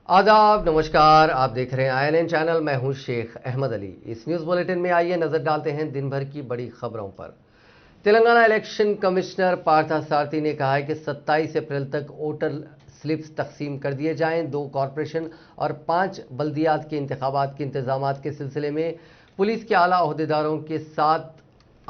आदाब नमस्कार। आप देख रहे हैं आईएनएन चैनल। मैं हूं शेख अहमद अली। इस न्यूज बुलेटिन में आइए नजर डालते हैं दिन भर की बड़ी खबरों पर। तेलंगाना इलेक्शन कमिश्नर पार्था सारथी ने कहा है कि 27 अप्रैल तक वोटर स्लिप्स तकसीम कर दिए जाएं। 2 कॉरपोरेशन और 5 बल्दियात के इंतखाबात के इंतजाम के सिलसिले में पुलिस के आला अहदेदारों के साथ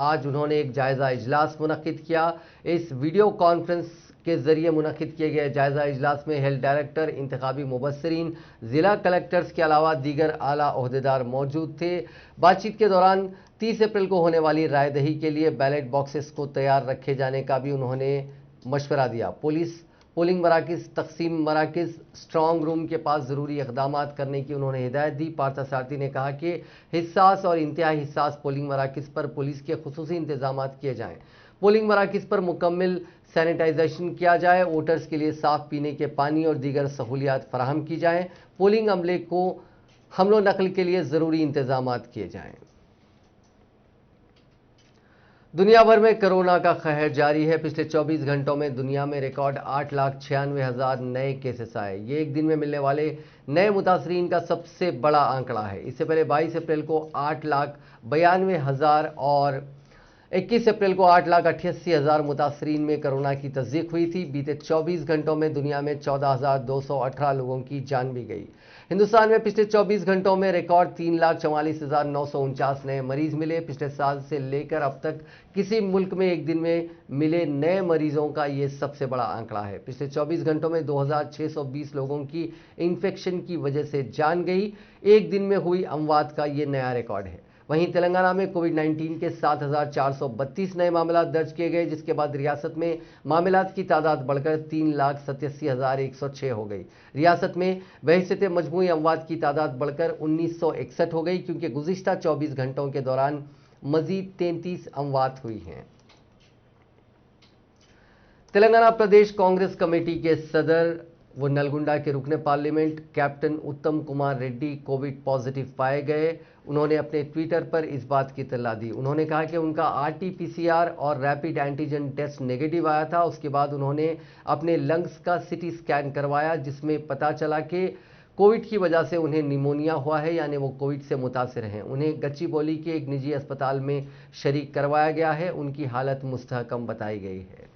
आज उन्होंने एक जायजा इजलास मुनक्किद किया। इस वीडियो कॉन्फ्रेंस के जरिए मुनक्किद किए गए जायजा इजलास में हेल्थ डायरेक्टर, इंतखाबी मुबस्सिरीन, जिला कलेक्टर्स के अलावा दीगर आला ओहदेदार मौजूद थे। बातचीत के दौरान 30 अप्रैल को होने वाली रायदही के लिए बैलेट बॉक्सेस को तैयार रखे जाने का भी उन्होंने मशवरा दिया। पोलिंग मराकज़, तकसीम मराकज़, स्ट्रांग रूम के पास ज़रूरी इक़दाम करने की उन्होंने हिदायत दी। पार्था सारथी ने कहा कि हिस्सास और इंतहाई हिस्सास पोलिंग मराकज़ पर पुलिस के खुसूसी इंतजाम किए जाएँ। पोलिंग मराकज़ पर मुकम्मल सैनिटाइजेशन किया जाए, वोटर्स के लिए साफ पीने के पानी और दीगर सहूलियात फराहम की जाएँ। पोलिंग अमले को हमलो नकल के लिए ज़रूरी इंतजाम किए जाएँ। दुनिया भर में कोरोना का कहर जारी है। पिछले 24 घंटों में दुनिया में रिकॉर्ड 8,96,000 नए केसेस आए। ये एक दिन में मिलने वाले नए मुतासरीन का सबसे बड़ा आंकड़ा है। इससे पहले 22 अप्रैल को 8,92,000 और 21 अप्रैल को 8,88,000 मुतासरीन में कोरोना की तस्दीक हुई थी। बीते 24 घंटों में दुनिया में 14,218 लोगों की जान भी गई। हिंदुस्तान में पिछले 24 घंटों में रिकॉर्ड 3,44,949 नए मरीज मिले। पिछले साल से लेकर अब तक किसी मुल्क में एक दिन में मिले नए मरीजों का ये सबसे बड़ा आंकड़ा है। पिछले 24 घंटों में 2,620 लोगों की इन्फेक्शन की वजह से जान गई। एक दिन में हुई अमवात का ये नया रिकॉर्ड है। वहीं तेलंगाना में कोविड-19 के 7,432 नए मामला दर्ज किए गए, जिसके बाद रियासत में मामलात की तादाद बढ़कर 3,87,106 हो गई। रियासत में बहशत मजमूई अमवात की तादाद बढ़कर 1961 हो गई, क्योंकि गुज़िश्ता 24 घंटों के दौरान मजीद 33 अमवात हुई हैं। तेलंगाना प्रदेश कांग्रेस कमेटी के सदर व नलगुंडा के रुकने पार्लियामेंट कैप्टन उत्तम कुमार रेड्डी कोविड पॉजिटिव पाए गए। उन्होंने अपने ट्विटर पर इस बात की इत्तला दी। उन्होंने कहा कि उनका आरटी-पीसीआर और रैपिड एंटीजन टेस्ट नेगेटिव आया था। उसके बाद उन्होंने अपने लंग्स का सीटी स्कैन करवाया, जिसमें पता चला कि कोविड की वजह से उन्हें निमोनिया हुआ है, यानी वो कोविड से मुतासिर हैं। उन्हें गच्चीबौली के एक निजी अस्पताल में शरीक करवाया गया है। उनकी हालत मुस्तहकम बताई गई है।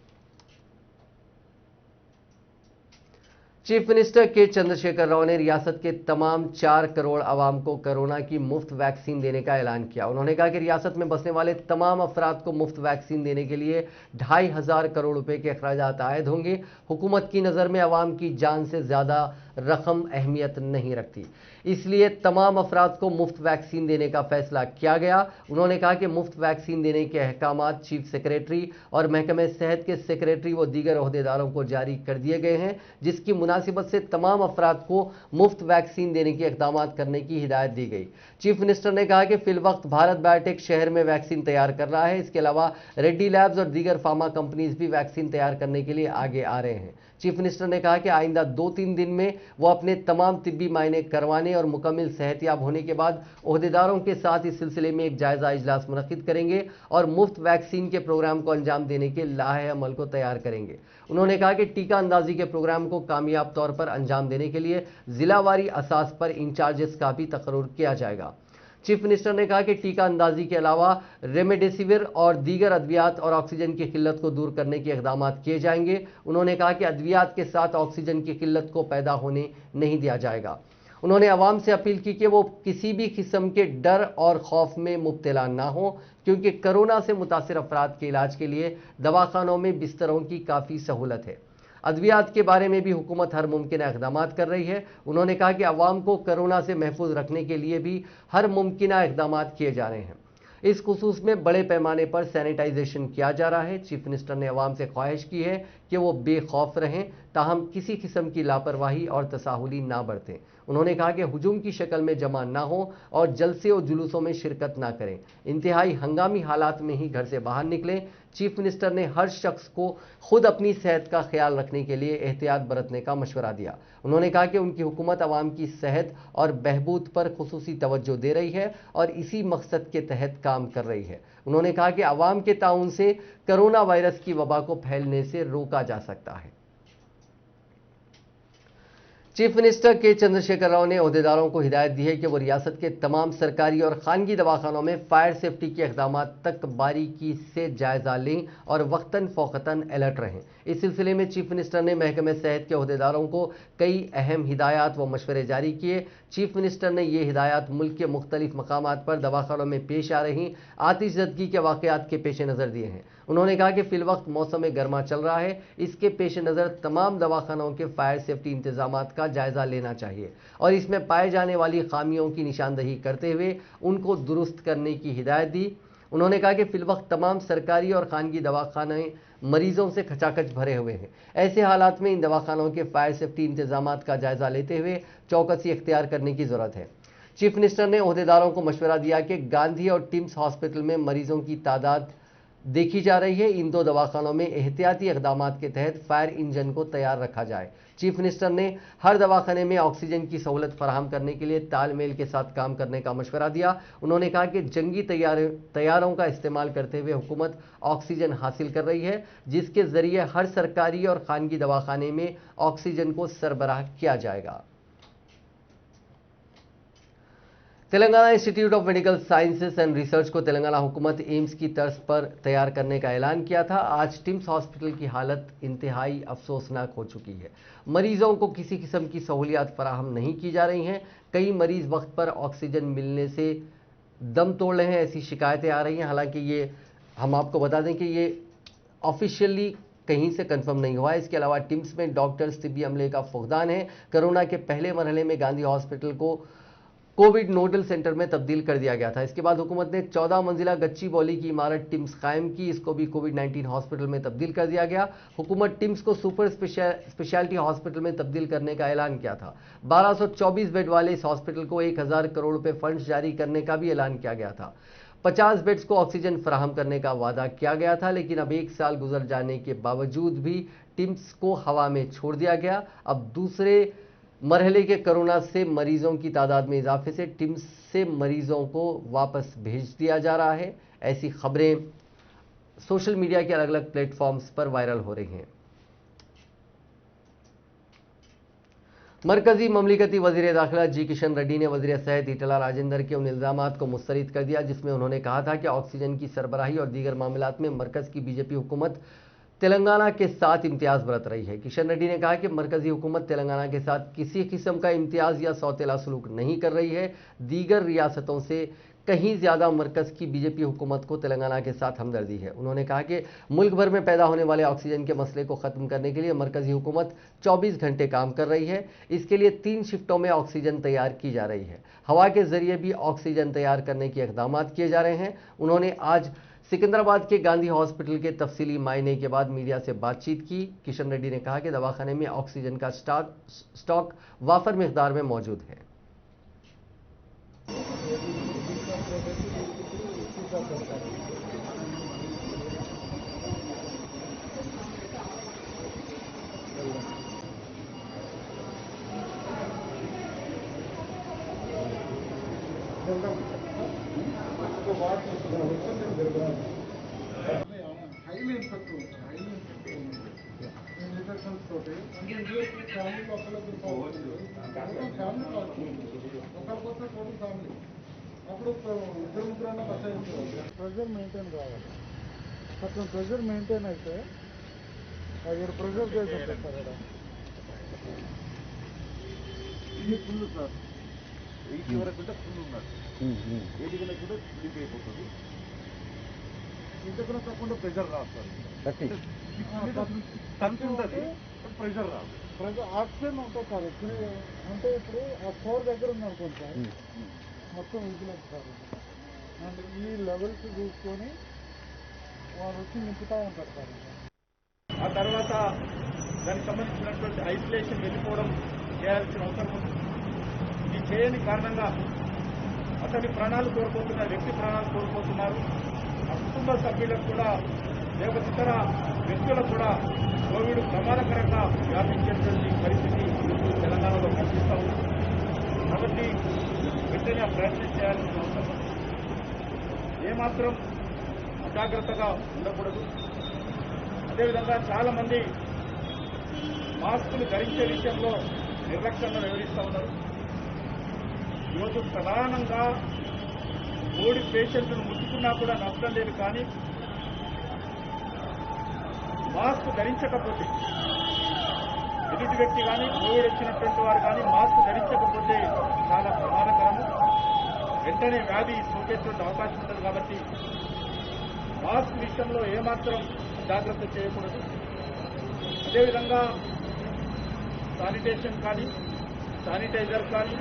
चीफ मिनिस्टर के चंद्रशेखर राव ने रियासत के तमाम 4 करोड़ आवाम को कोरोना की मुफ्त वैक्सीन देने का ऐलान किया। उन्होंने कहा कि रियासत में बसने वाले तमाम अफराद को मुफ्त वैक्सीन देने के लिए 2,500 करोड़ रुपए के अखराजात आयद होंगे। हुकूमत की नज़र में आवाम की जान से ज़्यादा रकम अहमियत नहीं रखती, इसलिए तमाम अफराद को मुफ्त वैक्सीन देने का फैसला किया गया। उन्होंने कहा कि मुफ्त वैक्सीन देने के अहकामात चीफ सेक्रेटरी और महकमे सेहत के सेक्रेटरी व दीगर ओहदेदारों को जारी कर दिए गए हैं, जिसकी मुनासिबत से तमाम अफराद को मुफ्त वैक्सीन देने के इकदाम करने की हिदायत दी गई। चीफ मिनिस्टर ने कहा कि फिलवक्त भारत बायोटेक शहर में वैक्सीन तैयार कर रहा है। इसके अलावा रेड्डी लैब्स और दीगर फार्मा कंपनीज भी वैक्सीन तैयार करने के लिए आगे आ रहे हैं। चीफ मिनिस्टर ने कहा कि आइंदा 2-3 दिन में वो अपने तमाम तिब्बी मायने करवाने और मुकम्मल सेहतयाब होने के बाद ओहदेदारों के साथ इस सिलसिले में एक जायजा इजलास मुनक्किद करेंगे और मुफ्त वैक्सीन के प्रोग्राम को अंजाम देने के लाहे अमल को तैयार करेंगे। उन्होंने कहा कि टीका अंदाजी के प्रोग्राम को कामयाब तौर पर अंजाम देने के लिए जिलावारी असास पर इंचार्जेस का भी तकर्रुर किया जाएगा। चीफ मिनिस्टर ने कहा कि टीका अंदाजी के अलावा रेमडेसिविर और दीगर अद्वियात और ऑक्सीजन की किल्लत को दूर करने के इकदाम किए जाएंगे। उन्होंने कहा कि अद्वियात के साथ ऑक्सीजन की किल्लत को पैदा होने नहीं दिया जाएगा। उन्होंने आवाम से अपील की कि वो किसी भी किस्म के डर और खौफ में मुब्तला ना हो, क्योंकि कोरोना से मुतासिर अफराद के इलाज के लिए दवाखानों में बिस्तरों की काफ़ी सहूलत है। अद्वियात के बारे में भी हुकूमत हर मुमकिन इकदाम कर रही है। उन्होंने कहा कि अवाम को कोरोना से महफूज रखने के लिए भी हर मुमकिन इकदाम किए जा रहे हैं। इस खुसूस में बड़े पैमाने पर सैनिटाइजेशन किया जा रहा है। चीफ मिनिस्टर ने अवाम से ख्वाहिश की है कि वो बेखौफ रहें, ताहम किसी किस्म की लापरवाही और तसाहुली ना बरतें। उन्होंने कहा कि हुजूम की शक्ल में जमा ना हो और जलसे और जुलूसों में शिरकत ना करें। इंतहाई हंगामी हालात में ही घर से बाहर निकलें। चीफ मिनिस्टर ने हर शख्स को खुद अपनी सेहत का ख्याल रखने के लिए एहतियात बरतने का मशवरा दिया। उन्होंने कहा कि उनकी हुकूमत आवाम की सेहत और बहबूद पर खुसूसी तवज्जो दे रही है और इसी मकसद के तहत काम कर रही है। उन्होंने कहा कि आवाम के ताउन से कोरोना वायरस की वबा को फैलने से रोका जा सकता है। चीफ मिनिस्टर के चंद्रशेखर राव ने ओहदेदारों को हिदायत दी है कि वो रियासत के तमाम सरकारी और खानगी दवाखानों में फायर सेफ्टी के इक़दाम तक बारीकी से जायजा लें और वक्तन फ़ौक़तन अलर्ट रहें। इस सिलसिले में चीफ मिनिस्टर ने महकमे सेहत के ओहदेदारों को कई अहम हिदायत व मशवरे जारी किए। चीफ मिनिस्टर ने ये हिदायत मुल्क के मुख्तलिफ मकामात पर दवाखानों में पेश आ रही आतिशज़दगी के वाक़यात के पेश नज़र दिए हैं। उन्होंने कहा कि फिलवक्त मौसम गर्मा चल रहा है, इसके पेश नज़र तमाम दवाखानों के फायर सेफ्टी इंतजाम का जायजा लेना चाहिए और इसमें पाए जाने वाली खामियों की निशानदही करते हुए उनको दुरुस्त करने की हिदायत दी। उन्होंने कहा कि फिलवक्त तमाम सरकारी और खानगी दवाखाने मरीजों से खचाखच भरे हुए हैं। ऐसे हालात में इन दवाखानों के फायर सेफ्टी इंतजाम का जायजा लेते हुए चौकसी इख्तियार करने की जरूरत है। चीफ मिनिस्टर ने ओहदेदारों को मशवरा दिया कि गांधी और टिम्स हॉस्पिटल में मरीजों की तादाद देखी जा रही है, इन दो दवाखानों में एहतियाती इक़दाम के तहत फायर इंजन को तैयार रखा जाए। चीफ मिनिस्टर ने हर दवाखाने में ऑक्सीजन की सहूलत फराहम करने के लिए तालमेल के साथ काम करने का मशवरा दिया। उन्होंने कहा कि जंगी तैयारों का इस्तेमाल करते हुए हुकूमत ऑक्सीजन हासिल कर रही है, जिसके जरिए हर सरकारी और खानगी दवाखाने में ऑक्सीजन को सरबराह किया जाएगा। Telangana institute of medical sciences and research को तेलंगाना हुकूमत एम्स की तर्ज पर तैयार करने का ऐलान किया था। आज टिम्स हॉस्पिटल की हालत इंतहाई अफसोसनाक हो चुकी है। मरीजों को किसी किस्म की सहूलियात फराहम नहीं की जा रही हैं। कई मरीज वक्त पर ऑक्सीजन मिलने से दम तोड़ रहे हैं, ऐसी शिकायतें आ रही हैं। हालांकि ये हम आपको बता दें कि ये ऑफिशियली कहीं से कंफर्म नहीं हुआ है। इसके अलावा टिम्स में डॉक्टर्स, तिब्बी अमले का फुकदान है। कोरोना के पहले मरहले में गांधी हॉस्पिटल को कोविड नोडल सेंटर में तब्दील कर दिया गया था। इसके बाद हुकूमत ने 14 मंजिला गच्ची बौली की इमारत टिम्स कायम की, इसको भी कोविड-19 हॉस्पिटल में तब्दील कर दिया गया। हुकूमत टिम्स को सुपर स्पेशलिटी हॉस्पिटल में तब्दील करने का ऐलान किया था। 1224 बेड वाले इस हॉस्पिटल को 1000 करोड़ रुपए फंड्स जारी करने का भी ऐलान किया गया था। 50 बेड्स को ऑक्सीजन फराहम करने का वादा किया गया था, लेकिन अब 1 साल गुजर जाने के बावजूद भी टिम्स को हवा में छोड़ दिया गया। अब दूसरे मरहले के कोरोना से मरीजों की तादाद में इजाफे से टिम्स से मरीजों को वापस भेज दिया जा रहा है। ऐसी खबरें सोशल मीडिया के अलग अलग प्लेटफॉर्म्स पर वायरल हो रही हैं। मरकजी ममलिकती वजीर दाखिला जी किशन रेड्डी ने वजीर सेहत ईटला राजेंद्र के उन इल्जामात को मुस्तरद कर दिया जिसमें उन्होंने कहा था कि ऑक्सीजन की सरबराही और दीगर मामलात में मरकज की बीजेपी हुकूमत तेलंगाना के साथ इम्तियाज बरत रही है। किशन रेड्डी ने कहा कि मरकजी हुकूमत तेलंगाना के साथ किसी किस्म का इम्तियाज या सौतेला सलूक नहीं कर रही है। दीगर रियासतों से कहीं ज्यादा मरकज की बीजेपी हुकूमत को तेलंगाना के साथ हमदर्दी है। उन्होंने कहा कि मुल्क भर में पैदा होने वाले ऑक्सीजन के मसले को खत्म करने के लिए मरकजी हुकूमत 24 घंटे काम कर रही है। इसके लिए 3 शिफ्टों में ऑक्सीजन तैयार की जा रही है। हवा के जरिए भी ऑक्सीजन तैयार करने के इक़दाम किए जा रहे हैं। उन्होंने आज सिकंदराबाद के गांधी हॉस्पिटल के तफसीली मायने के बाद मीडिया से बातचीत की। किशन रेड्डी ने कहा कि दवाखाने में ऑक्सीजन का स्टॉक वाफर मिकदार में मौजूद है। highly infective, infections తోటి అంటే ఇండియా ఫ్యామిలీ ఒకళ్ళకి ఫ్యామిలీ ఒకరికొస్తే టోటల్ ఫ్యామిలీ అప్పుడు ఇద్దరు ముగ్గురన్నా బచాయించాలి. ప్రెషర్ మెయింటైన్ కావాలి. కొంచెం ప్రెషర్ మెయింటైన్ అయితే అది ప్రెషర్ కేసు ఉంటుంది సార్. ఇక్కడ ఇది ఫుల్ సార్ 80 వరకు కూడా ఫుల్ ఉన్నారు. 80 కన్నా కూడా స్లీప్ అయిపోతుంది. ఇంతకన్నా తప్పకుండా ప్రెషర్ రాదు సార్. కంటి ఉంటుంది ప్రెషర్ రాదు. ప్రెషర్ ఆక్సిజన్ ఉంటుంది సార్. ఇప్పుడు అంటే ఇప్పుడు ఆ 4 దగ్గర ఉందనుకోండి సార్ మొత్తం విజిలెన్స్ సార్. అంటే ఈ లెవెల్స్ చూసుకొని వాళ్ళు వచ్చి నింపుతూ ఉంటారు సార్. ఆ తర్వాత దానికి సంబంధించినటువంటి ఐసోలేషన్ వెళ్ళిపోవడం చేయాల్సిన అవసరం ఉంది. ఈ చేయని కారణంగా అతని ప్రాణాలు కోల్పోతున్నారు, వ్యక్తి ప్రాణాలు కోల్పోతున్నారు. ఆ కుటుంబ సభ్యులకు కూడా లేకపోతే ఇతర వ్యక్తులకు కూడా కోవిడ్ ప్రమాదకరంగా వ్యాపించేటువంటి పరిస్థితి తెలంగాణలో కనిపిస్తూ ఉంది. కాబట్టి వెంటనే ప్రయత్నం చేయాల్సిన అవసరం ఉంది. ఏమాత్రం అజాగ్రత్తగా ఉండకూడదు. అదేవిధంగా చాలా మంది మాస్కులు ధరించే విషయంలో నిర్లక్ష్యంగా వ్యవహరిస్తూ ఉన్నారు. ఈరోజు ప్రధానంగా కోవిడ్ పేషెంట్ను ముట్టుకున్నా కూడా నష్టం లేదు, కానీ మాస్క్ ధరించకపోతే ఎదుటి వ్యక్తి కానీ కోవిడ్ వచ్చినటువంటి వారు కానీ మాస్క్ ధరించకపోతే చాలా ప్రమాదకరము. వెంటనే వ్యాధి సోకేటువంటి అవకాశం ఉంటుంది. కాబట్టి మాస్క్ విషయంలో ఏమాత్రం జాగ్రత్త చేయకూడదు. అదేవిధంగా శానిటేషన్ కానీ, శానిటైజర్ కానీ,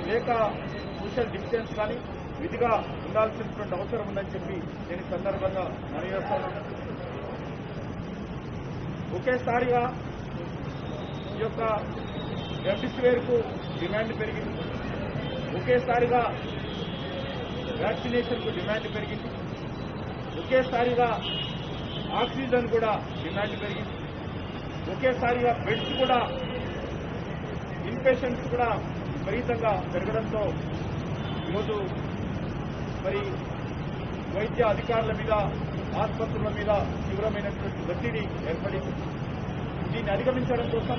లేక సోషల్ డిస్టెన్స్ కానీ విధిగా ఉండాల్సినటువంటి అవసరం ఉందని చెప్పి నేను ఈ సందర్భంగా మనవి చేస్తాను. ఒకేసారిగా ఈ యొక్క రెమ్డెసివిర్కు డిమాండ్ పెరిగింది, ఒకేసారిగా వ్యాక్సినేషన్కు డిమాండ్ పెరిగింది, ఒకేసారిగా ఆక్సిజన్ కూడా డిమాండ్ పెరిగింది, ఒకేసారిగా బెడ్స్ కూడా ఇన్పేషెంట్స్ కూడా విపరీతంగా పెరగడంతో ఈరోజు మరి వైద్య అధికారుల మీద, ఆసుపత్రుల మీద తీవ్రమైనటువంటి ఒత్తిడి ఏర్పడింది. దీన్ని అధిగమించడం కోసం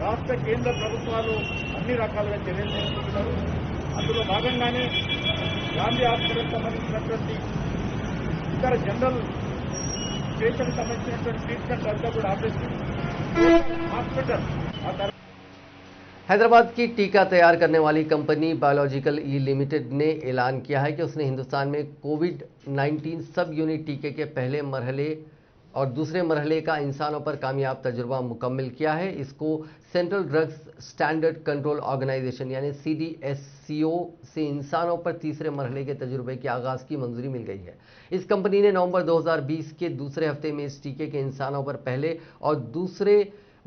రాష్ట్ర కేంద్ర ప్రభుత్వాలు అన్ని రకాలుగా చర్యలు తీసుకుంటున్నారు. అందులో భాగంగానే గాంధీ హాస్పిటల్ సంబంధించినటువంటి ఇతర జనరల్ పేషెంట్ సంబంధించినటువంటి ట్రీట్మెంట్ అంతా కూడా ఆపేసి హాస్పిటల్ ఆ తర్వాత हैदराबाद की टीका तैयार करने वाली कंपनी बायोलॉजिकल ई लिमिटेड ने ऐलान किया है कि उसने हिंदुस्तान में कोविड-19 सब यूनिट टीके के पहले मरहले और दूसरे मरहले का इंसानों पर कामयाब तजुर्बा मुकम्मल किया है। इसको central drugs standard control organisation यानी CDSCO से इंसानों पर तीसरे मरहले के तजुर्बे के आगाज़ की मंजूरी मिल गई है। इस कंपनी ने नवंबर 2020 के दूसरे हफ्ते में इस टीके के इंसानों पर पहले और दूसरे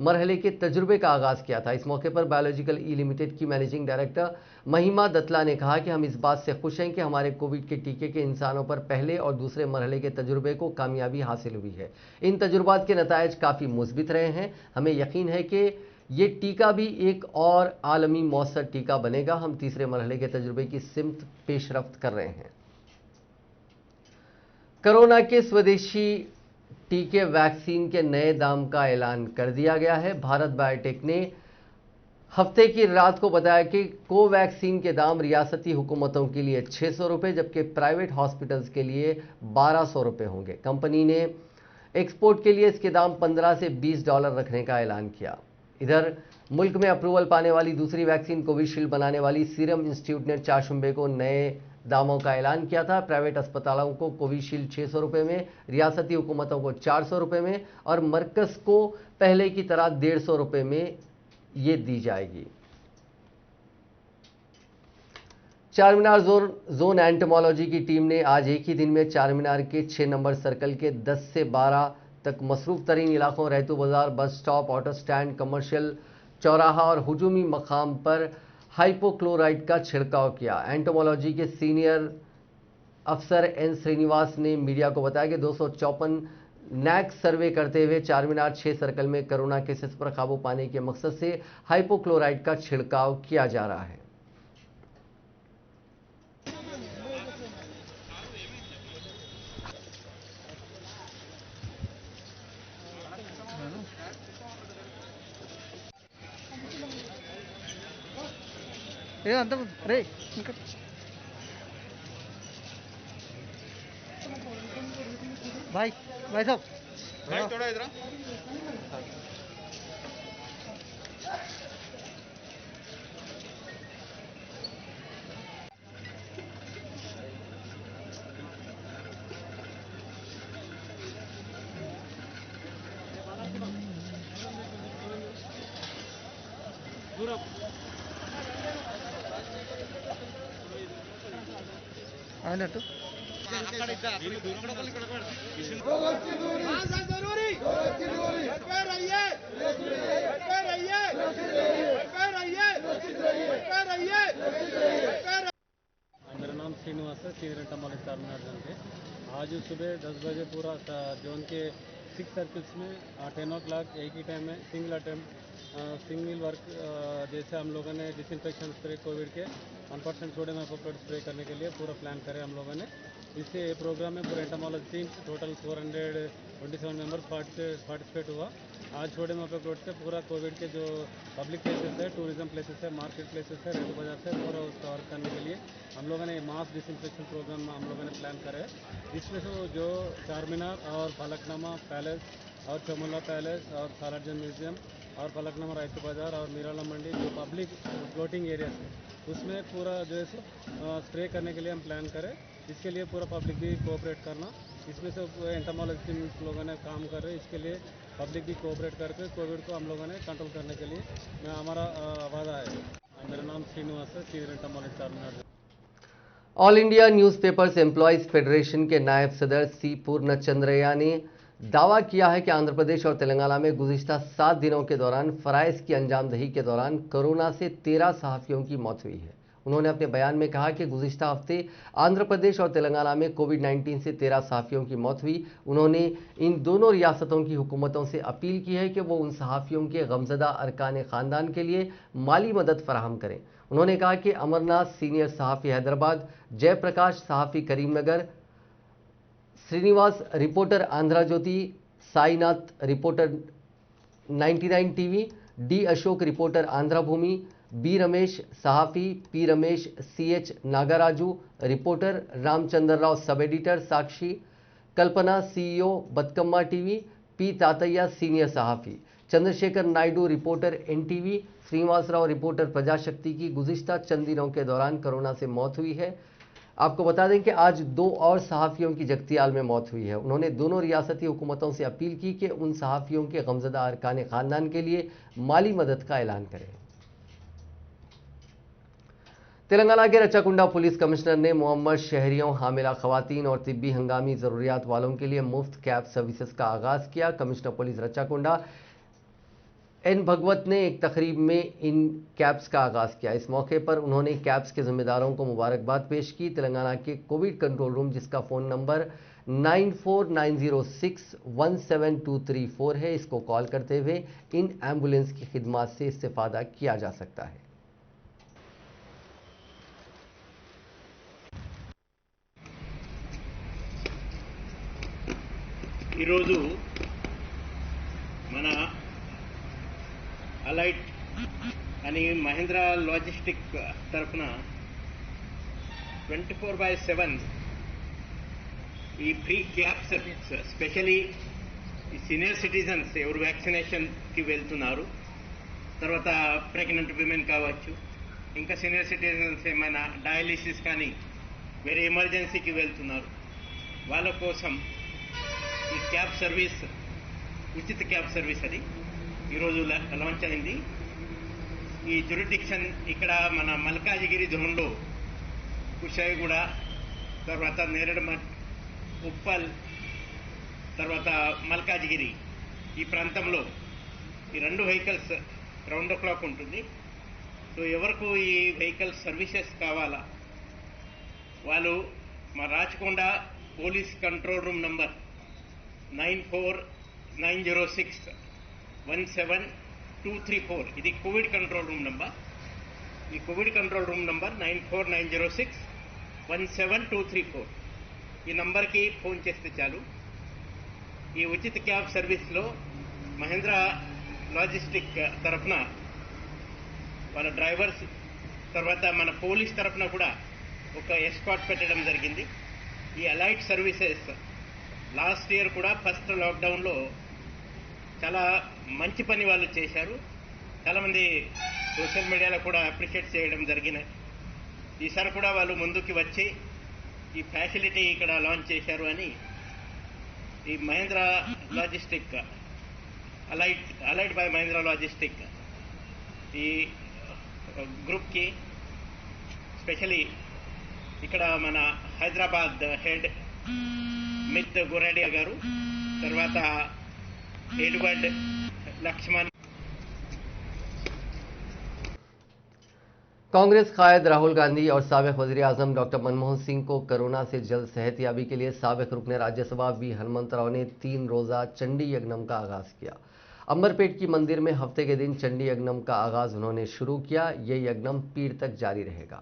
मरहले के तजुर्बे का आगाज़ किया था। इस मौके पर बायोलॉजिकल ई लिमिटेड की मैनेजिंग डायरेक्टर महिमा दत्तला ने कहा कि हम इस बात से खुश हैं कि हमारे कोविड के टीके के इंसानों पर पहले और दूसरे मरहले के तजुर्बे को कामयाबी हासिल हुई है। इन तजुर्बात के नतायज काफ़ी मुस्बित रहे हैं। हमें यकीन है कि ये टीका भी एक और आलमी मौसर टीका बनेगा। हम तीसरे मरहले के तजुर्बे की सिमत पेशरफ्त कर रहे हैं। कोरोना के स्वदेशी टीके वैक्सीन के नए दाम का ऐलान कर दिया गया है। भारत बायोटेक ने हफ्ते की रात को बताया कि कोवैक्सीन के दाम रियासती हुकूमतों के लिए 600 रुपये जबकि प्राइवेट हॉस्पिटल्स के लिए 1200 रुपये होंगे। कंपनी ने एक्सपोर्ट के लिए इसके दाम $15 से $20 रखने का ऐलान किया। इधर मुल्क में अप्रूवल पाने वाली दूसरी वैक्सीन कोविशील्ड बनाने वाली सीरम इंस्टीट्यूट ने 4 शुबे को नए दामों का ऐलान किया था। प्राइवेट अस्पतालों को कोविशील्ड 600 रुपये में, रियासती हुकूमतों को 400 रुपये में और मरकज़ को पहले की तरह 150 रुपये में ये दी जाएगी। चारमीनार जोन एंटोमोलॉजी की टीम ने आज एक ही दिन में चारमीनार के 6 नंबर सर्कल के 10 से 12 तक मसरूफ तरीन इलाकों रहतू बाजार, bus stop, auto stand, commercial चौराहा और हुजूमी मकाम पर हाइपोक्लोराइड का छिड़काव किया। एंटोमोलॉजी के सीनियर अफसर एन श्रीनिवास ने मीडिया को बताया कि 254 नैक सर्वे करते हुए चारमीनार 6 सर्कल में कोरोना केसेस पर काबू पाने के मकसद से हाइपोक्लोराइड का छिड़काव किया जा रहा है। अरे भाई साहब थोड़ा इधर అయినట్టు मेरा नाम श्रीनिवास है, सीनियर एंटोमोलॉजी चारमीनार जोन के। आज सुबह 10 बजे पूरा जोन के 6 सर्कल्स में 10 o'clock एक ही टाइम में सिंगल वर्क जैसे हम लोगों ने डिसइंफेक्शन स्प्रे कोविड के 1% सोडियम हाइपोक्लोराइड स्प्रे करने के लिए पूरा प्लान करे हम लोगों ने। इससे प्रोग्राम में पूरा entomology team total 427 members participate हुआ। आज छोटे मापक रोड से पूरा कोविड के जो पब्लिक प्लेसेस है, टूरिज्म प्लेसेस है, मार्केट प्लेसेस है, रेलवे बाजार से पूरा उसका वर्क करने के लिए हम लोगों ने मास डिसइंफेक्शन प्रोग्राम हम लोगों ने प्लान करा है। इसमें से जो चारमीनार और फलकनामा पैलेस और चमुला पैलेस और सालारजंग म्यूजियम और फलकनामा रायतू बाजार और मीराला मंडी जो पब्लिक फ्लोटिंग एरियाज है उसमें पूरा जो है स्प्रे करने के लिए हम प्लान करें। इसके लिए पूरा पब्लिक भी कोऑपरेट करना, इसमें से एंटोमोलॉजिस्ट लोगों ने काम कर रहे हैं। इसके लिए पब्लिक भी कोऑपरेट करके कोविड को हम लोगों ने कंट्रोल करने के लिए हमारा वादा है। मेरा नाम श्रीनिवास है, senior entomologist Charminar. All India newspapers employees federation के नायब सदर सी पूर्णचंद्रया ने दावा किया है कि आंध्र प्रदेश और तेलंगाना में गुज़िश्ता 7 दिनों के दौरान फ़राइज़ की अंजामदही के दौरान कोरोना से 13 सहाफ़ियों की मौत हुई है। उन्होंने अपने बयान में कहा कि गुज़िश्ता हफ्ते आंध्र प्रदेश और तेलंगाना में कोविड-19 से 13 सहाफ़ियों की मौत हुई। उन्होंने इन दोनों रियासतों की हुकूमतों से अपील की है कि वो उन सहाफ़ियों के गमज़दा अरकान ख़ानदान के लिए माली मदद फराहम करें। उन्होंने कहा कि अमरनाथ सीनियर सहाफ़ी हैदराबाद, जयप्रकाश सहाफ़ी Karimnagar, Srinivas reporter Andhra Jyothy, Sainath reporter 99 TV, D Ashok reporter Andhra Bhoomi, B Ramesh सहाफ़ी, P Ramesh, CH Nagaraju reporter, Ramachandra Rao sub editor Sakshi, Kalpana CEO Bathukamma TV, P Tatayya senior सहाफ़ी, Chandrasekhar Naidu reporter NTV, Srinivasarao reporter Prajasakti की गुज़िश्ता चंद दिनों के दौरान कोरोना से मौत हुई है। आपको बता दें कि आज 2 और सहाफ़ियों की जगतियाल में मौत हुई है। उन्होंने दोनों रियासती हुकूमतों से अपील की कि उन सहाफ़ियों के गमज़दा अरकान ख़ानदान के लिए माली मदद का ऐलान करें। तेलंगाना के रचाकुंडा पुलिस कमिश्नर ने मोहम्मद शहरियों, हामिला ख़वातीन और तिब्बी हंगामी ज़रूरियात वालों के लिए मुफ्त कैब सर्विसेज का आगाज़ किया। कमिश्नर पुलिस रचाकुंडा एन भगवत ने एक तकरीब में इन कैब्स का आगाज़ किया। इस मौके पर उन्होंने कैब्स के जिम्मेदारों को मुबारकबाद पेश की। तेलंगाना के कोविड कंट्रोल रूम, जिसका फ़ोन नंबर 9490617234 है, इसको कॉल करते हुए इन एम्बुलेंस की खिदमत से इस्तेफ़ादा किया जा सकता है। ఈరోజు మన అలైట్ అని మహేంద్ర లాజిస్టిక్ తరఫున 24/7 ఈ ఫ్రీ క్యాబ్ సర్వీస్, స్పెషలీ ఈ సీనియర్ సిటిజన్స్ ఎవరు వ్యాక్సినేషన్కి వెళ్తున్నారు, తర్వాత ప్రెగ్నెంట్ విమెన్ కావచ్చు, ఇంకా సీనియర్ సిటిజన్స్ ఏమైనా డయాలిసిస్ కానీ వేరే ఎమర్జెన్సీకి వెళ్తున్నారు, వాళ్ళ కోసం ఈ క్యాబ్ సర్వీస్, ఉచిత క్యాబ్ సర్వీస్ అది ఈరోజు లాంచ్ అయింది. ఈ జ్యూరిడిక్షన్ ఇక్కడ మన మల్కాజిగిరి జోన్లో కుషాయిగూడ, తర్వాత నేరడమట్, ఉప్పల్, తర్వాత మల్కాజిగిరి ఈ ప్రాంతంలో ఈ 2 వెహికల్స్ రౌండ్ ద క్లాక్ ఉంటుంది. సో ఎవరికి ఈ వెహికల్స్ సర్వీసెస్ కావాలా వాళ్ళు మా Rachakonda police control room number 9490617234, ఇది కోవిడ్ కంట్రోల్ రూమ్ నంబర్. ఈ కోవిడ్ కంట్రోల్ రూమ్ నంబర్ 9490617234 ఈ నంబర్కి ఫోన్ చేస్తే చాలు. ఈ ఉచిత క్యాబ్ సర్వీస్లో మహేంద్ర లాజిస్టిక్ తరఫున వాళ్ళ డ్రైవర్స్, తర్వాత మన పోలీస్ తరఫున కూడా ఒక ఎస్కాట్ పెట్టడం జరిగింది. ఈ అలైట్ సర్వీసెస్ లాస్ట్ ఇయర్ కూడా ఫస్ట్ లాక్డౌన్లో చాలా మంచి పని వాళ్ళు చేశారు. చాలామంది సోషల్ మీడియాలో కూడా అప్రిషియేట్ చేయడం జరిగినాయి. ఈసారి కూడా వాళ్ళు ముందుకు వచ్చి ఈ ఫ్యాసిలిటీ ఇక్కడ లాంచ్ చేశారు అని ఈ Mahindra logistic Alyte by Mahindra logistic ఈ గ్రూప్కి, స్పెషలీ ఇక్కడ మన హైదరాబాద్ హెడ్ మిత్ గురాడియా గారు, తర్వాత ఎడ్వర్డ్ లక్ష్మణ్. कांग्रेस कायद राहुल गांधी और साबिक वज़ीर आज़म डॉक्टर मनमोहन सिंह को कोरोना से जल्द सेहतयाबी के लिए साबिक रुकन राज्यसभा वी हनुमंतराव ने 3 रोज़ा चंडी यज्ञम का आगाज़ किया। अंबरपेट की मंदिर में हफ्ते के दिन चंडी यज्ञम का आगाज़ उन्होंने शुरू किया। ये यज्ञम पीर तक जारी रहेगा।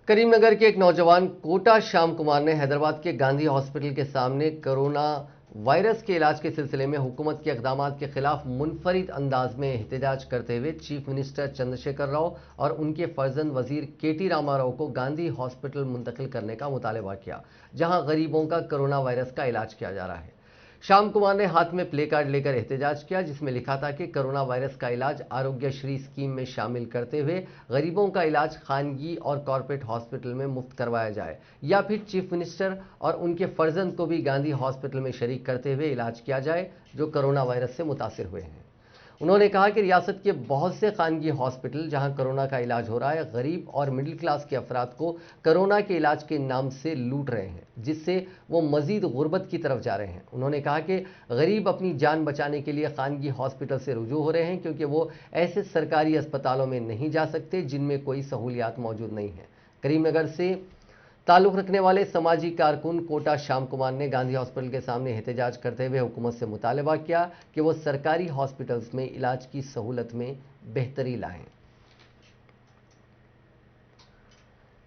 करीमनगर के एक नौजवान कोटा श्याम कुमार ने हैदराबाद के गांधी हॉस्पिटल के सामने कोरोना वायरस के इलाज के सिलसिले में हुकूमत के इक़दामात के खिलाफ मुनफरिद अंदाज में एहतजाज करते हुए चीफ मिनिस्टर चंद्रशेखर राव और उनके फर्जंद वजीर केटी रामाराव को गांधी हॉस्पिटल मुंतकिल करने का मुतालबा किया, जहां गरीबों का कोरोना वायरस का इलाज किया जा रहा है। श्याम कुमार ने हाथ में प्ले कार्ड लेकर एहतजाज किया, जिसमें लिखा था कि कोरोना वायरस का इलाज आरोग्यश्री स्कीम में शामिल करते हुए गरीबों का इलाज खानगी और कॉरपोरेट हॉस्पिटल में मुफ्त करवाया जाए, या फिर चीफ मिनिस्टर और उनके फर्जंद को भी गांधी हॉस्पिटल में शरीक करते हुए इलाज किया जाए जो कोरोना वायरस से मुतासिर हुए हैं। उन्होंने कहा कि रियासत के बहुत से खानगी हॉस्पिटल जहां कोरोना का इलाज हो रहा है, गरीब और मिडिल क्लास के अफराद को कोरोना के इलाज के नाम से लूट रहे हैं, जिससे वो मजीद गुर्बत की तरफ जा रहे हैं। उन्होंने कहा कि गरीब अपनी जान बचाने के लिए खानगी हॉस्पिटल से रुजू हो रहे हैं, क्योंकि वो ऐसे सरकारी अस्पतालों में नहीं जा सकते जिनमें कोई सहूलियात मौजूद नहीं है। करीमनगर से ताल्लुक़ रखने वाले समाजी कारकुन कोटा श्याम कुमार ने गांधी हॉस्पिटल के सामने एहतजाज करते हुए हुकूमत से मुतालबा किया कि वो सरकारी हॉस्पिटल्स में इलाज की सहूलत में बेहतरी लाएं।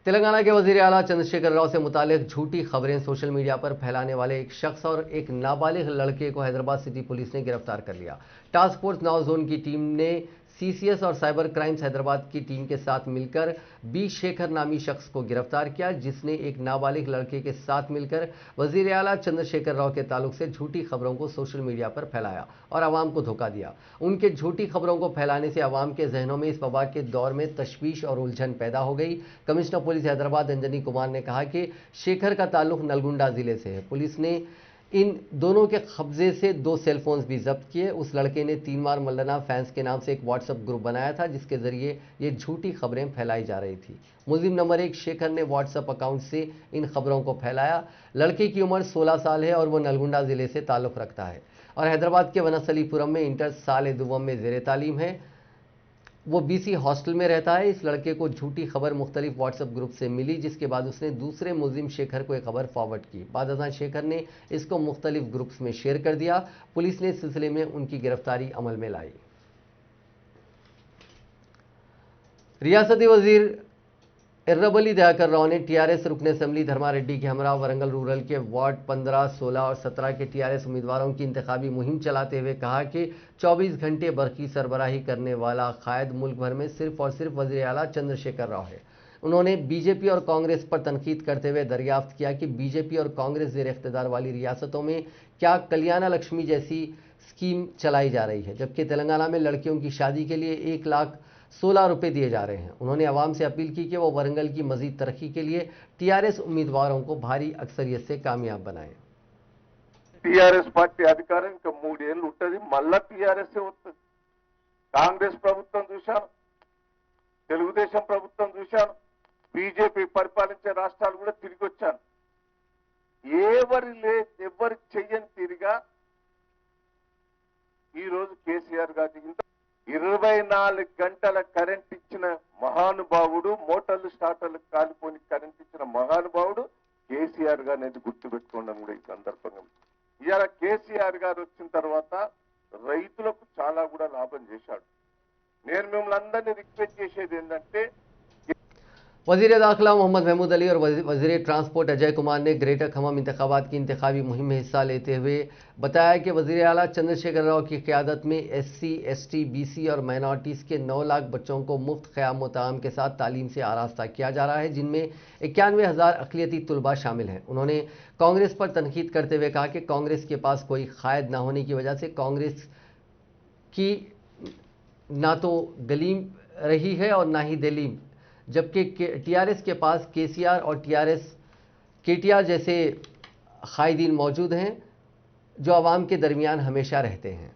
तेलंगाना के वजीर आला चंद्रशेखर राव से मुतालिक झूठी खबरें सोशल मीडिया पर फैलाने वाले एक शख्स और एक नाबालिग लड़के को हैदराबाद सिटी पुलिस ने गिरफ्तार कर लिया। टास्क फोर्स 9 जोन की टीम ने सीसीएस और साइबर क्राइम्स हैदराबाद की टीम के साथ मिलकर बी शेखर नामी शख्स को गिरफ्तार किया, जिसने एक नाबालिग लड़के के साथ मिलकर वजीर आला चंद्रशेखर राव के ताल्लुक से झूठी खबरों को सोशल मीडिया पर फैलाया और आवाम को धोखा दिया। उनके झूठी खबरों को फैलाने से आवाम के जहनों में इस वबा के दौर में तशवीश और उलझन पैदा हो गई। कमिश्नर पुलिस हैदराबाद अंजनी कुमार ने कहा कि शेखर का ताल्लुक नलगुंडा जिले से है। पुलिस ने इन दोनों के कब्जे से 2 सेलफोन्स भी जब्त किए। उस लड़के ने 3 मार मल्लाना फैंस के नाम से एक व्हाट्सएप ग्रुप बनाया था, जिसके जरिए ये झूठी खबरें फैलाई जा रही थी। मुलजिम नंबर 1 शेखर ने व्हाट्सएप अकाउंट से इन खबरों को फैलाया। लड़के की उम्र 16 साल है और वो नलगुंडा जिले से ताल्लुक़ रखता है और हैदराबाद के वनस्थलीपुरम में इंटर साल दुवम में ज़ेर तालीम है। वो बीसी हॉस्टल में रहता है। इस लड़के को झूठी खबर मुख्तलिफ व्हाट्सएप ग्रुप से मिली, जिसके बाद उसने दूसरे मुलजिम शेखर को एक खबर फॉरवर्ड की। बाद शेखर ने इसको मुख्तलिफ ग्रुप्स में शेयर कर दिया। पुलिस ने इस सिलसिले में उनकी गिरफ्तारी अमल में लाई। रियासती वजीर एर्रबली दयाकर राव ने टीआरएस रुकन असम्बली धर्मारेड्डी के हमरा वरंगल रूरल के वार्ड 15, 16 और 17 के टीआरएस उम्मीदवारों की इंतखाबी मुहिम चलाते हुए कहा कि 24 घंटे बरकी सरबराही करने वाला कायद मुल्क भर में सिर्फ और सिर्फ वज़ीर आला चंद्रशेखर राव है। उन्होंने बीजेपी और कांग्रेस पर तनकीद करते हुए दरियाफ्त किया कि बीजेपी और कांग्रेस ज़ेर इख्तिदार वाली रियासतों में क्या कल्याण लक्ष्मी जैसी स्कीम चलाई जा रही है, जबकि तेलंगाना में लड़कियों की शादी के लिए 1,16,000 रुपये दिए जा रहे हैं। उन्होंने आवाम से अपील की कि वो वरंगल की मजीद तरक्की के लिए टीआरएस उम्मीदवारों को भारी अक्सरियत से कामयाब बनाएं। టీఆర్ఎస్ పార్టీ అధికారం ఇంకా 3 ఏళ్ళు ఉంటుంది, మళ్ళా టీఆర్ఎస్ వస్తుంది. కాంగ్రెస్ ప్రభుత్వం చూశాను, తెలుగుదేశం ప్రభుత్వం చూశాను, బీజేపీ పరిపాలించే రాష్ట్రాలు కూడా తిరిగి వచ్చాను. ఎవరు చెయ్యని తీరుగా ఈ రోజు కేసీఆర్ గారి 24 గంటల కరెంట్ ఇచ్చిన మహానుభావుడు, మోటార్లు స్టార్టర్లకు కాలిపోని కరెంట్ ఇచ్చిన మహానుభావుడు కేసీఆర్ గారు అనేది గుర్తుపెట్టుకోవడం కూడా ఈ సందర్భంగా. ఇవాళ కేసీఆర్ గారు వచ్చిన తర్వాత రైతులకు చాలా కూడా లాభం చేశాడు. నేను మిమ్మల్ని అందరినీ రిక్వెస్ట్ చేసేది ఏంటంటే वज़ीर दाखिला मोहम्मद महमूद अली और वज़ीर ट्रांसपोर्ट अजय कुमार ने ग्रेटर खम्मम इंतखाबात की इंतखाबी मुहिम में हिस्सा लेते हुए बताया कि वज़ीर आला चंद्रशेखर राव की क़यादत में SC, ST, BC और माइनॉरिटीज़ के 9 लाख बच्चों को मुफ्त क़याम व ताम के साथ तालीम से आरास्ता किया जा रहा है, जिनमें 91,000 अक़लियती तुलबा शामिल हैं। उन्होंने कांग्रेस पर तनकीद करते हुए कहा कि कांग्रेस के पास कोई कायद न होने की वजह से कांग्रेस की ना तो दलीम रही है और ना ही दलीम, जबकि टीआरएस के पास केसीआर और केटीआर जैसे कायदीन मौजूद हैं जो आवाम के दरमियान हमेशा रहते हैं।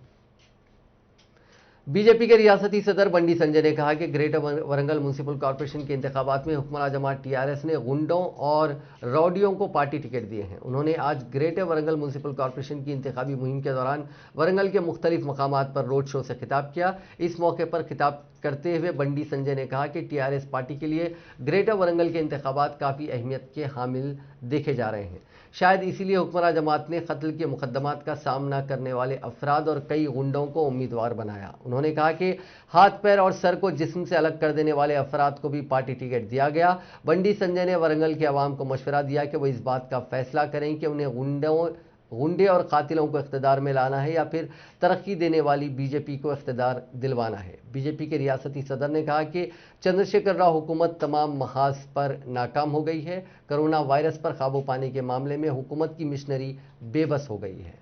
बीजेपी के रियासती सदर बंडी संजय ने कहा कि ग्रेटर वरंगल म्यूनसिपल कॉरपोरेशन के इंतखाबात में हुक्मरान जमात टीआरएस ने गुंडों और रौडियों को पार्टी टिकट दिए हैं। उन्होंने आज ग्रेटर वरंगल म्यूनसिपल कॉरपोरेशन की इंतखाबी मुहिम के दौरान वरंगल के मुख्तलिफ मकामात पर रोड शो से खिताब किया। इस मौके पर खिताब करते हुए बंडी संजय ने कहा कि टीआरएस पार्टी के लिए ग्रेटर वरंगल के इंतखाबात काफ़ी अहमियत के हामिल देखे जा रहे हैं। शायद इसीलिए हुक्मरान जमात ने कत्ल के मुकदमात का सामना करने वाले अफराद और कई गुंडों को उम्मीदवार बनाया। उन्होंने उन्होंने कहा कि हाथ पैर और सर को जिस्म से अलग कर देने वाले अफराद को भी पार्टी टिकट दिया गया। बंडी संजय ने वरंगल के अवाम को मशवरा दिया कि वो इस बात का फैसला करें कि उन्हें गुंडे और कातिलों को इख्तिदार में लाना है या फिर तरक्की देने वाली बीजेपी को इख्तिदार दिलवाना है। बीजेपी के रियासती सदर ने कहा कि चंद्रशेखर राव हुकूमत तमाम महाज पर नाकाम हो गई है। कोरोना वायरस पर काबू पाने के मामले में हुकूमत की मिशनरी बेबस हो गई है।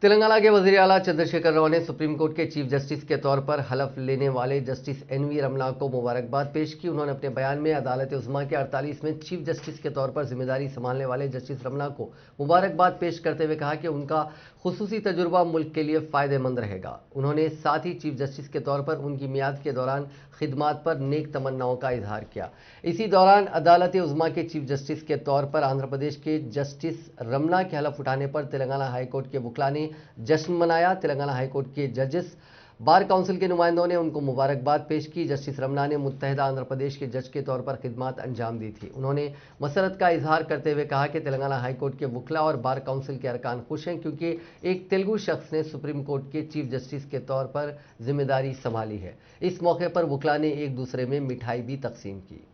तेलंगाना के वज़ीर आला चंद्रशेखर राव ने सुप्रीम कोर्ट के चीफ जस्टिस के तौर पर हलफ लेने वाले जस्टिस एनवी रमना को मुबारकबाद पेश की। उन्होंने अपने बयान में अदालत उज़्मा के 48वें चीफ जस्टिस के तौर पर जिम्मेदारी संभालने वाले जस्टिस रमना को मुबारकबाद पेश करते हुए कहा कि उनका खुसूसी तजुर्बा मुल्क के लिए फ़ायदेमंद रहेगा। उन्होंने साथ ही चीफ जस्टिस के तौर पर उनकी मियाद के दौरान खिदमात पर नेक तमन्नाओं का इजहार किया। इसी दौरान अदालत उज़्मा के चीफ जस्टिस के तौर पर आंध्र प्रदेश के जस्टिस रमना के हलफ उठाने पर तेलंगाना हाईकोर्ट के वकीलों ने जश्न मनाया। तेलंगाना हाईकोर्ट के जजेस, बार काउंसिल के नुमाइंदों ने उनको मुबारकबाद पेश की। जस्टिस रमना ने मुत्तहिदा आंध्र प्रदेश के जज के तौर पर खिदमात अंजाम दी थी। उन्होंने मसरत का इजहार करते हुए कहा कि तेलंगाना हाईकोर्ट के वकील और बार काउंसिल के अरकान खुश हैं क्योंकि एक तेलुगु शख्स ने सुप्रीम कोर्ट के चीफ जस्टिस के तौर पर जिम्मेदारी संभाली है। इस मौके पर वकीलों ने एक दूसरे में मिठाई भी तकसीम की।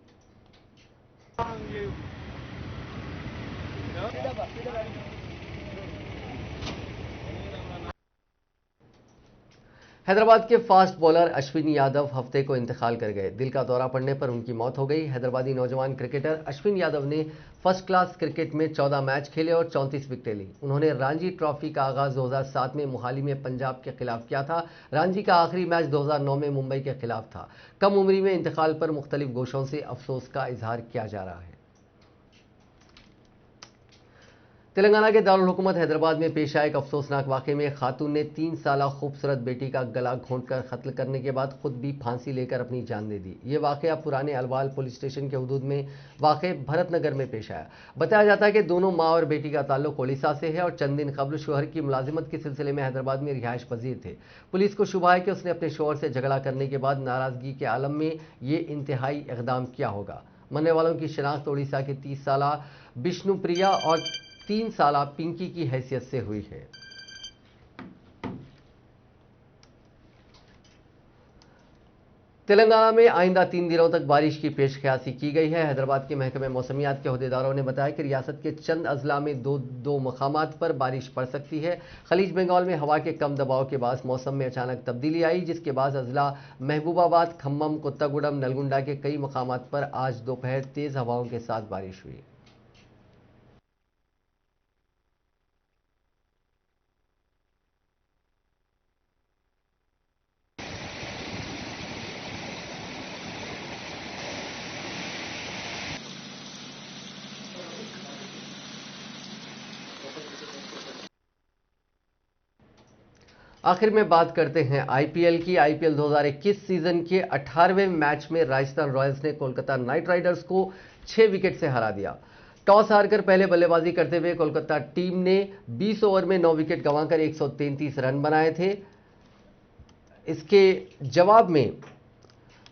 हैदराबाद के फास्ट बॉलर अश्विन यादव हफ्ते को इंतकाल कर गए। दिल का दौरा पड़ने पर उनकी मौत हो गई। हैदराबादी नौजवान क्रिकेटर अश्विन यादव ने फर्स्ट क्लास क्रिकेट में 14 मैच खेले और 34 विकेटें ली। उन्होंने रणजी ट्रॉफी का आगाज 2007 में मोहाली में पंजाब के खिलाफ किया था। रणजी का आखिरी मैच 2009 में मुंबई के खिलाफ था। कम उम्री में इंतकाल पर मुख्तलिफ गोशों से अफसोस का इजहार किया जा रहा है। तेलंगाना के दारुल हुकूमत हैदराबाद में पेश आए एक अफसोसनाक वाक़े में खातून ने 3 साला खूबसूरत बेटी का गला घोंटकर कत्ल करने के बाद खुद भी फांसी लेकर अपनी जान दे दी। ये वाक़या पुराने अलवाल पुलिस स्टेशन के हदूद में वाक़े भरतनगर में पेश आया। बताया जाता है कि दोनों माँ और बेटी का ताल्लुक ओडिशा से है और चंद दिन कबल शोहर की मुलाजिमत के सिलसिले में हैदराबाद में रिहाइश पजीर थे। पुलिस को शुबा है कि उसने अपने शोहर से झगड़ा करने के बाद नाराजगी के आलम में ये इंतहाई इक़दाम किया होगा। मरने वालों की शिनाख्त ओडिशा की 30 साला विष्णुप्रिया और 3 साला पिंकी की हैसियत से हुई है। तेलंगाना में आइंदा 3 दिनों तक बारिश की पेशकयासी की गई है। हैदराबाद के महकमे मौसमियात के अहदेदारों ने बताया कि रियासत के चंद अजला में दो मकामात पर बारिश पड़ सकती है। खलीज बंगाल में हवा के कम दबाव के बाद मौसम में अचानक तब्दीली आई, जिसके बाद अजला महबूबाबाद, खम्मम, कोत्तागुडम, नलगुंडा के कई मकामात पर आज दोपहर तेज हवाओं के साथ बारिश हुई। आखिर में बात करते हैं आईपीएल की। आईपीएल 2021 सीजन के 18वें मैच में राजस्थान रॉयल्स ने कोलकाता नाइट राइडर्स को 6 विकेट से हरा दिया। टॉस हारकर पहले बल्लेबाजी करते हुए कोलकाता टीम ने 20 ओवर में 9 विकेट गंवाकर 133 रन बनाए थे। इसके जवाब में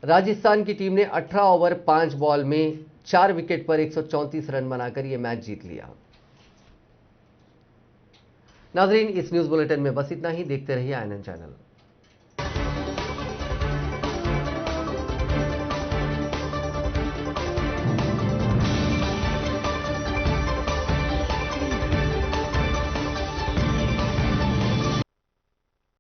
राजस्थान की टीम ने 18 ओवर 5 बॉल में 4 विकेट पर 134 रन बनाकर यह मैच जीत लिया। नाजरीन, इस न्यूज़ बुलेटिन में बस इतना ही। देखते रहिए INN चैनल।